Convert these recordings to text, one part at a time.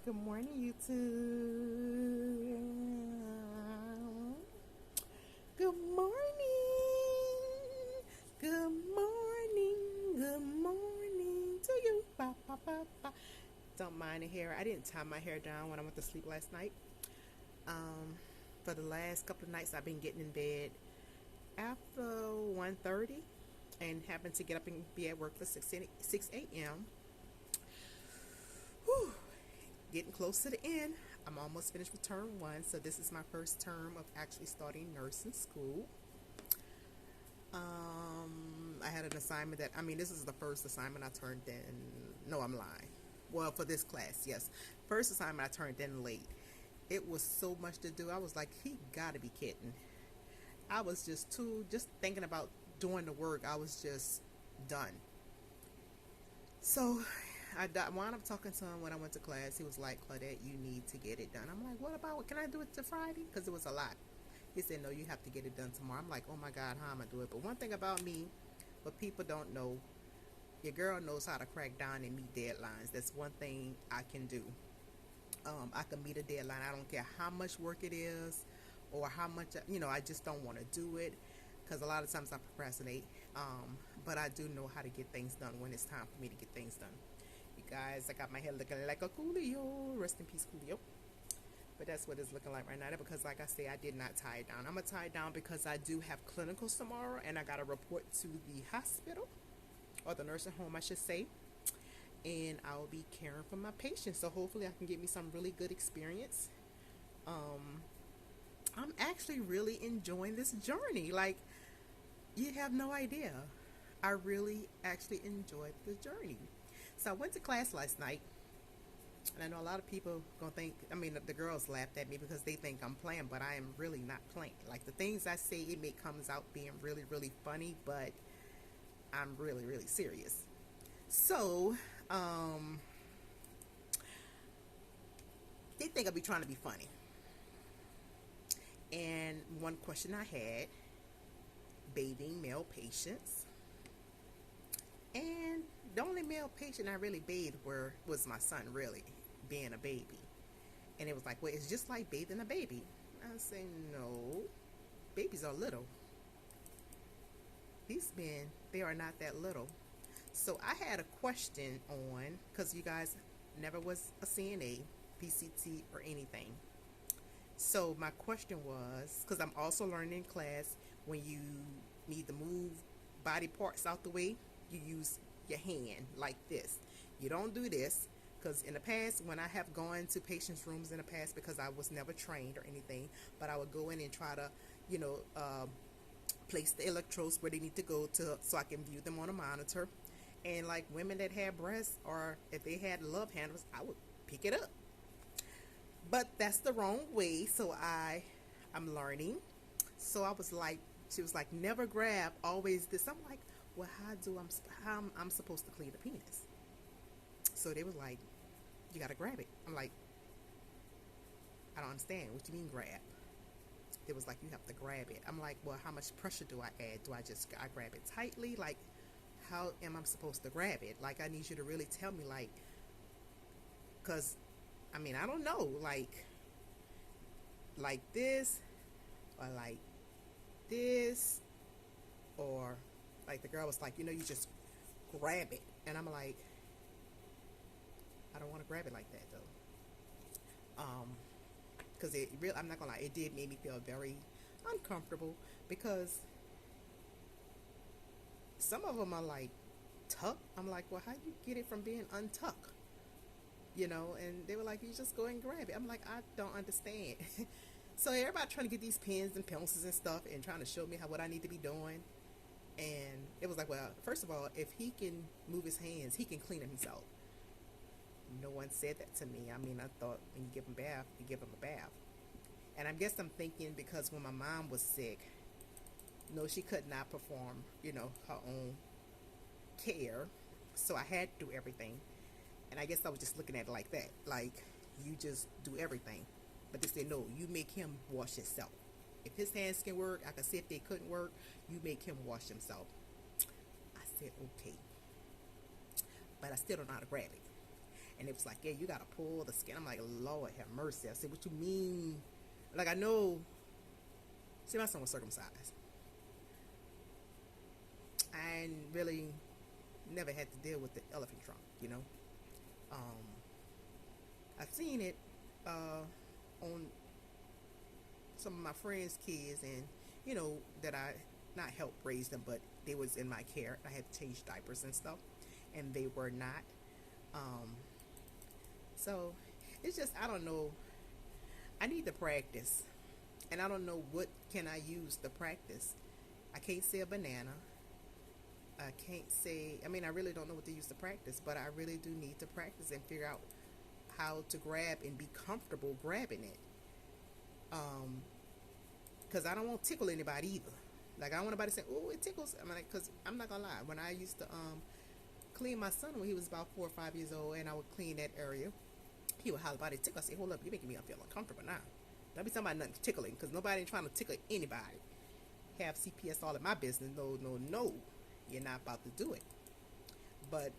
Good morning, YouTube. Good morning. Good morning. Good morning to you. Ba, ba, ba, ba. Don't mind the hair. I didn't tie my hair down when I went to sleep last night. Um, for the last couple of nights, I've been getting in bed after 1:30 and having to get up and be at work for 6 a.m. Whew, getting close to the end. I'm almost finished with term one, so this is my first term of actually starting nursing school. I had an assignment this is the first assignment I turned in. No, I'm lying. Well, for this class, yes. First assignment I turned in late. It was so much to do. I was like, he gotta be kidding. I was just thinking about doing the work. I was just done. So I wound up talking to him when I went to class. He was like, Claudette, you need to get it done. I'm like, what about, can I do it to Friday? Because it was a lot. He said, no, you have to get it done tomorrow. I'm like, oh my God, how am I do it? But one thing about me, what people don't know, your girl knows how to crack down and meet deadlines. That's one thing I can do. I can meet a deadline. I don't care how much work it is or how much, I just don't want to do it because a lot of times I procrastinate. But I do know how to get things done when it's time for me to get things done. You guys, I got my hair looking like a Coolio. Rest in peace, Coolio. But that's what it's looking like right now because, like I say, I did not tie it down. I'm going to tie it down because I do have clinicals tomorrow and I got to report to the hospital or the nursing home, I should say. And I will be caring for my patients. So hopefully I can get me some really good experience. I'm actually really enjoying this journey. Like, you have no idea. I really actually enjoyed the journey. So I went to class last night, and I know a lot of people gonna think. The girls laughed at me because they think I'm playing, but I am really not playing. Like the things I say, it may comes out being really, really funny, but I'm really, really serious. So, they think I'll be trying to be funny. And one question I had: bathing male patients. And the only male patient I really bathed was my son, really, being a baby. And it was like, well, it's just like bathing a baby. I say, no, babies are little. These men, they are not that little. So I had a question on, because you guys never was a CNA, PCT, or anything. So my question was, because I'm also learning in class, when you need to move body parts out the way, you use your hand like this. You don't do this because in the past, when I have gone to patients' rooms in the past, because I was never trained or anything, but I would go in and try to, you know, uh, place the electrodes where they need to go to so I can view them on a monitor. And like women that had breasts or if they had love handles, I would pick it up. But that's the wrong way, so I'm learning. So I was like, she was like, never grab, always this. I'm like, well, how I'm supposed to clean the penis? So they was like, you gotta grab it. I'm like, I don't understand. What you mean grab? It was like you have to grab it. I'm like, well, how much pressure do I add? Do I grab it tightly? Like, how am I supposed to grab it? Like, I need you to really tell me, like, cause I don't know, like this or like this or like the girl was like, you just grab it, and I'm like, I don't want to grab it like that though, because it really, I'm not gonna lie, it did make me feel very uncomfortable because some of them are like tuck. I'm like, well, how do you get it from being untuck? And they were like, you just go and grab it. I'm like, I don't understand. So everybody trying to get these pens and pencils and stuff and trying to show me what I need to be doing. And it was like, well, first of all, if he can move his hands, he can clean himself. No one said that to me. I thought when you give him a bath, you give him a bath. And I guess I'm thinking because when my mom was sick, no, she could not perform, her own care. So I had to do everything. And I guess I was just looking at it like that. Like, you just do everything. But they said, no, you make him wash himself. If his hands can work, I could see if they couldn't work, you make him wash himself. I said, okay. But I still don't know how to grab it. And it was like, yeah, you gotta pull the skin. I'm like, Lord have mercy. I said, what you mean? Like, I know. See, my son was circumcised. I really never had to deal with the elephant trunk, you know. Um, I've seen it on some of my friends' kids, and that I not help raise them, but they was in my care. I had to change diapers and stuff, and they were not. Um, so it's just I don't know. I need to practice, and I don't know what can I use to practice. I can't say a banana. I can't say. I mean, I really don't know what to use to practice, but I really do need to practice and figure out how to grab and be comfortable grabbing it. Um, because I don't want to tickle anybody either. Like I don't want anybody to say, "Oh, it tickles." I mean, because I'm not gonna lie. When I used to clean my son when he was about 4 or 5 years old, and I would clean that area, he would holler about it tickle. I say, "Hold up, you're making me feel uncomfortable now." Don't be talking about nothing tickling, because nobody ain't trying to tickle anybody. Have CPS all in my business? No, no, no. You're not about to do it. But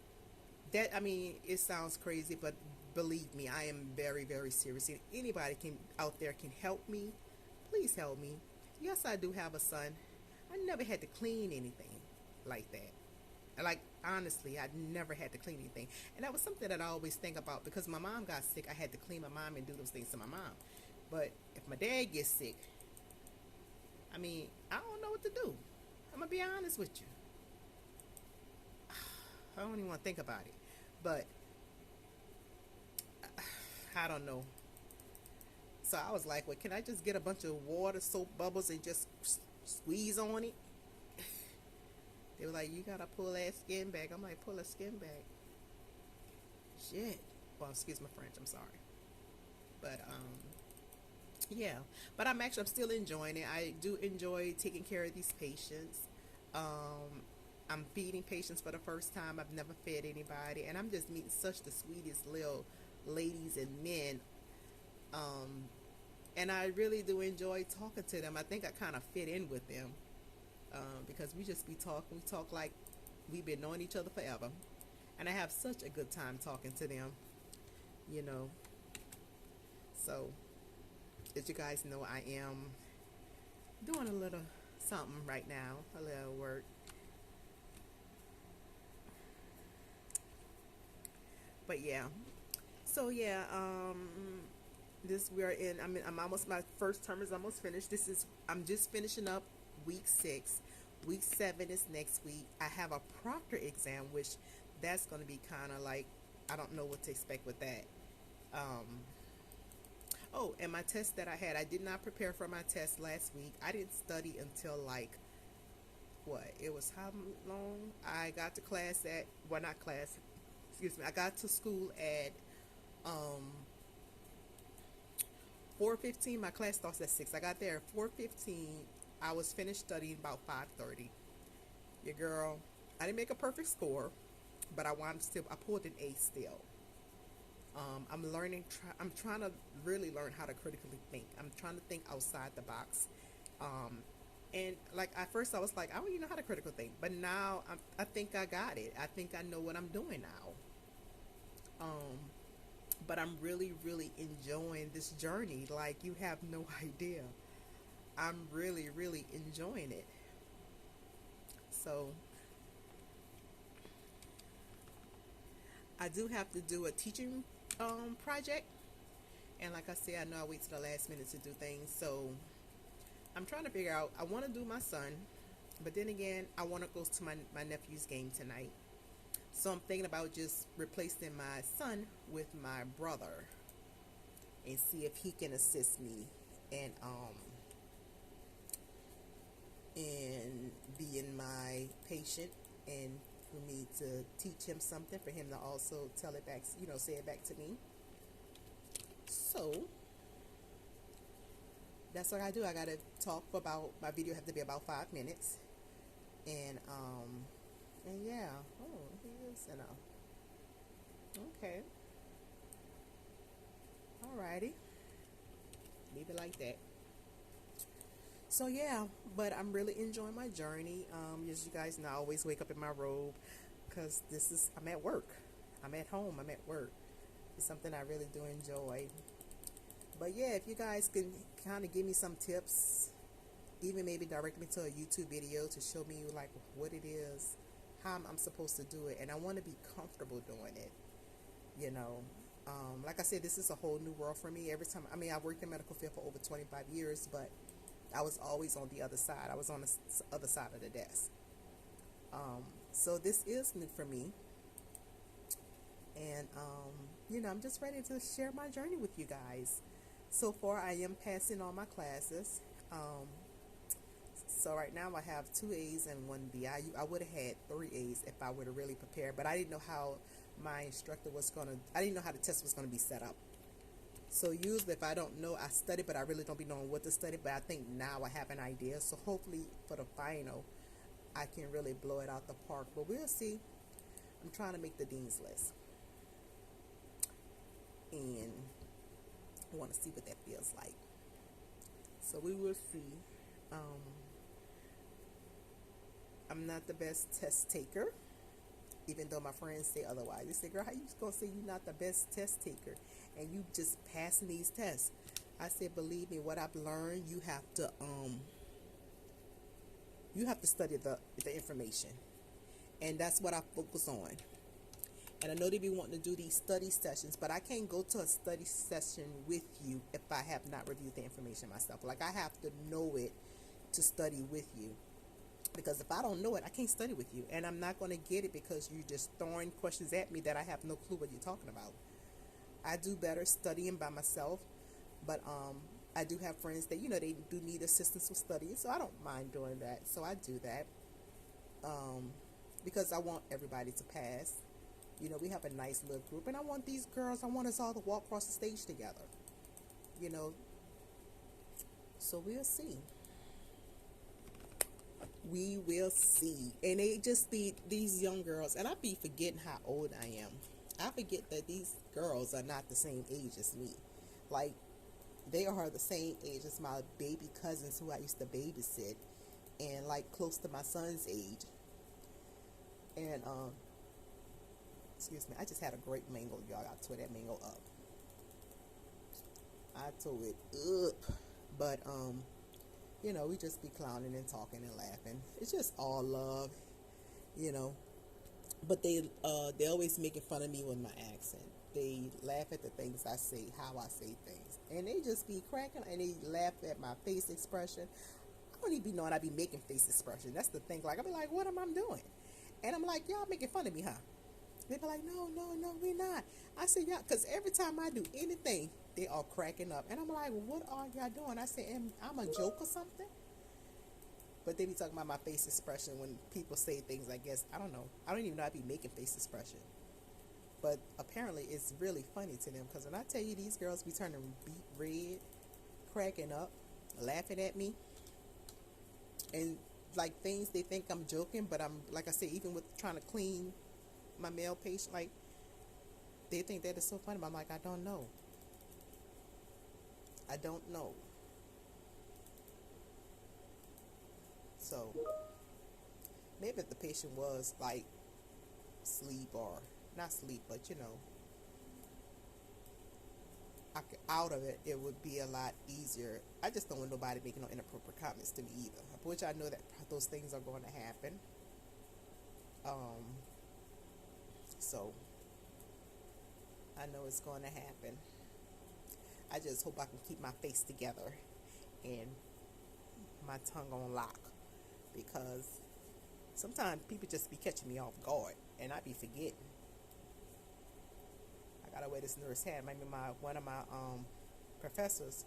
that, I mean, it sounds crazy, but believe me, I am very, very serious. If anybody can out there can help me, please help me. Yes, I do have a son. I never had to clean anything like that. Like honestly, I never had to clean anything, and that was something that I always think about because my mom got sick. I had to clean my mom and do those things to my mom. But if my dad gets sick, I mean, I don't know what to do. I'm gonna be honest with you. I don't even want to think about it. But I don't know. So I was like, well, can I just get a bunch of water, soap bubbles, and just squeeze on it? They were like, you gotta pull that skin back. I'm like, pull a skin back. Shit. Well, excuse my French. I'm sorry. But yeah. But I'm still enjoying it. I do enjoy taking care of these patients. Um, I'm feeding patients for the first time. I've never fed anybody, and I'm just meeting such the sweetest little ladies and men. Um, and I really do enjoy talking to them. I think I kind of fit in with them because we just be talking. We talk like we've been knowing each other forever, and I have such a good time talking to them. You know, so as you guys know, I am doing a little something right now, a little work. But yeah, so yeah, this we are in. I mean, I'm almost my first term is almost finished. I'm just finishing up week 6. Week 7 is next week. I have a proctor exam, which that's going to be kind of like I don't know what to expect with that. Um, oh, and my test that I had, I did not prepare for my test last week. I didn't study until like what? It was how long? I got to class at well, not class. Excuse me. I got to school at um 4:15. My class starts at 6. I got there at 4:15. I was finished studying about 5:30. Your girl, I didn't make a perfect score, but I wanted still. I pulled an A still. I'm learning. I'm trying to really learn how to critically think. I'm trying to think outside the box. Um, and like at first, I was like, I don't even know how to critical think, but now I think I got it. I think I know what I'm doing now. Um, but I'm really, really enjoying this journey. Like you have no idea. I'm really, really enjoying it. So I do have to do a teaching project, and like I said, I know I wait to the last minute to do things. So I'm trying to figure out. I want to do my son, but then again, I want to go to my nephew's game tonight. So I'm thinking about just replacing my son with my brother and see if he can assist me and and being my patient and for me to teach him something for him to also tell it back, say it back to me. So that's what I do. I gotta talk for about my video have to be about 5 minutes, and yeah. Oh, he is enough. Okay, alrighty, leave it like that. So yeah, but I'm really enjoying my journey. As you guys know, I always wake up in my robe because I'm at work. I'm at home. I'm at work. It's something I really do enjoy. But yeah, if you guys can kind of give me some tips, even maybe direct me to a YouTube video to show me like what it is, how I'm supposed to do it, and I want to be comfortable doing it. You know, like I said, this is a whole new world for me. Every time, I mean, I worked in medical field for over 25 years, but I was always on the other side. I was on the other side of the desk. So this is new for me, and I'm just ready to share my journey with you guys. So far, I am passing all my classes. So right now I have 2 A's and 1B. I would have had 3 A's if I would have really prepared, but I didn't know how my instructor was gonna. I didn't know how the test was gonna be set up. So usually if I don't know, I study, but I really don't be knowing what to study. But I think now I have an idea. So hopefully for the final, I can really blow it out the park. But we'll see. I'm trying to make the dean's list, and I want to see what that feels like. So we will see. Um, I'm not the best test taker, even though my friends say otherwise. They say, girl, how you gonna say you're not the best test taker and you just passing these tests? I said, believe me, what I've learned, you have to study the information. And that's what I focus on. And I know they be wanting to do these study sessions, but I can't go to a study session with you if I have not reviewed the information myself. Like, I have to know it to study with you. Because if I don't know it, I can't study with you. And I'm not going to get it because you're just throwing questions at me that I have no clue what you're talking about. I do better studying by myself. But I do have friends that, they do need assistance with studying. So I don't mind doing that. So I do that. Because I want everybody to pass. We have a nice little group. And I want these girls, I want us all to walk across the stage together. So we'll see. We will see. And they just be these young girls, and I be forgetting how old I am. I forget that these girls are not the same age as me. Like, they are the same age as my baby cousins who I used to babysit, and like close to my son's age. And excuse me, I just had a great mango, y'all. I tore that mango up. I tore it up. But we just be clowning and talking and laughing. It's just all love, But they always making fun of me with my accent. They laugh at the things I say, how I say things, and they just be cracking. And they laugh at my face expression. I don't even be knowing I be making face expression. That's the thing. Like, I be like, what am I doing? And I'm like, y'all making fun of me, huh? They be like, no, we're not. I said, yeah, because every time I do anything, they are cracking up. And I'm like, what are y'all doing? I said, I'm a joke or something? But they be talking about my face expression when people say things, I guess. I don't know. I don't even know I be making face expression. But apparently it's really funny to them. Because when I tell you these girls be turning beet red, cracking up, laughing at me. And like things they think I'm joking. But I'm, like I said, even with trying to clean my male patient, like, they think that is so funny, but I'm like, I don't know. So maybe if the patient was like sleep, or not sleep, but out of it, it would be a lot easier. I just don't want nobody making no inappropriate comments to me either, which I know that those things are going to happen. So I know it's going to happen. I just hope I can keep my face together and my tongue on lock, because sometimes people just be catching me off guard and I be forgetting. I gotta wear this nurse hat. Maybe one of my professors,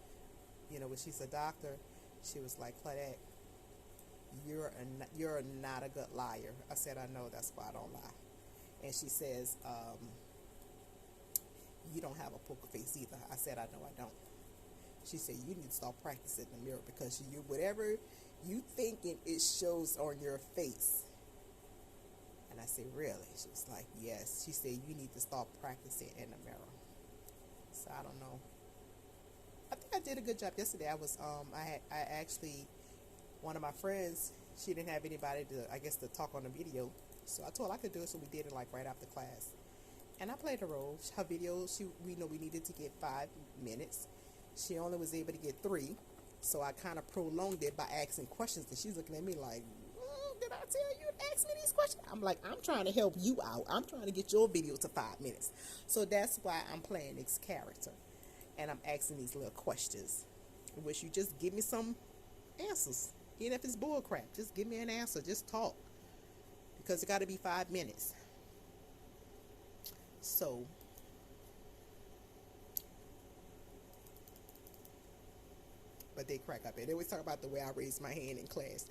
when she's a doctor, she was like, Claudette, you're not a good liar. I said, I know, that's why I don't lie. And she says, you don't have a poker face either. I said, I know I don't. She said, you need to start practicing in the mirror, because whatever you thinking, it shows on your face. And I said, really? She was like, yes. She said, you need to start practicing in the mirror. So I don't know. I think I did a good job yesterday. I actually, one of my friends, she didn't have anybody to talk on the video. So I told her I could do it, so we did it like right after class. And I played the role. Her video, we know we needed to get 5 minutes. She only was able to get 3, so I kind of prolonged it by asking questions. And she's looking at me like, "Did I tell you to ask me these questions?" I'm like, "I'm trying to help you out. I'm trying to get your video to 5 minutes." So that's why I'm playing this character, and I'm asking these little questions. I wish you just give me some answers, even if it's bull crap. Just give me an answer. Just talk, because it got to be 5 minutes. So, but they crack up. And they always talk about the way I raise my hand in class.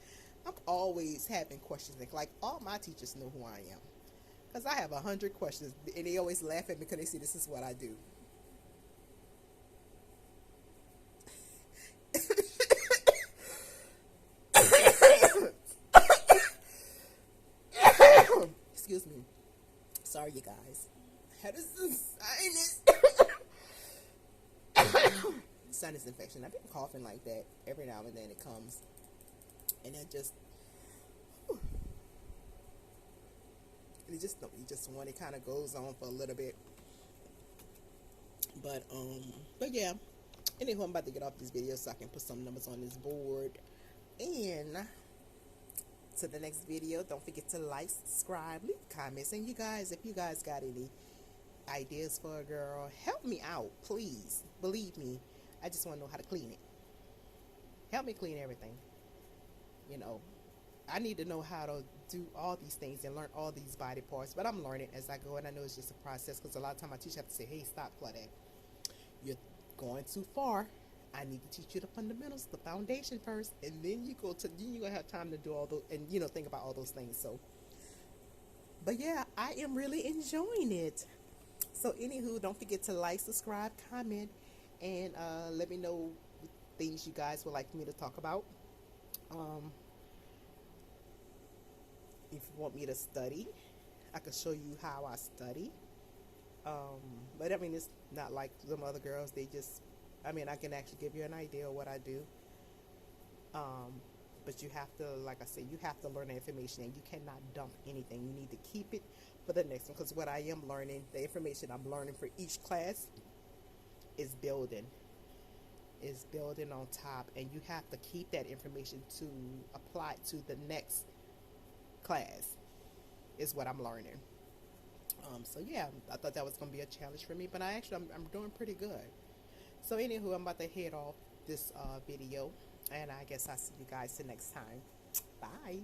I'm always having questions. Like all my teachers know who I am, because I have 100 questions, and they always laugh at me because they see this is what I do. Excuse me. Sorry, you guys. Had a sinus. Sinus infection. I've been coughing like that every now and then. It comes, and it just, you just want it kind of goes on for a little bit. But yeah. Anyway, I'm about to get off this video so I can put some numbers on this board. And to the next video, don't forget to like, subscribe, leave comments. And you guys, if you guys got any ideas for a girl, help me out, please. Believe me, I just want to know how to clean it. Help me clean everything. You know, I need to know how to do all these things and learn all these body parts. But I'm learning as I go, and I know it's just a process, because a lot of time my teacher have to say, "Hey, stop, Claudette. You're going too far. I need to teach you the fundamentals, the foundation first, and then you're gonna have time to do all those, and think about all those things." So, but yeah, I am really enjoying it. So anywho, don't forget to like, subscribe, comment, and let me know things you guys would like me to talk about. If you want me to study, I can show you how I study. But I mean, it's not like some other girls. I can actually give you an idea of what I do. But you have to, like I said, you have to learn the information, and you cannot dump anything. You need to keep it for the next one, because what I am learning, the information I'm learning for each class is building on top, and you have to keep that information to apply to the next class, is what I'm learning. So yeah, I thought that was going to be a challenge for me, but I'm doing pretty good. So anywho, I'm about to head off this video, and I guess I'll see you guys the next time. Bye.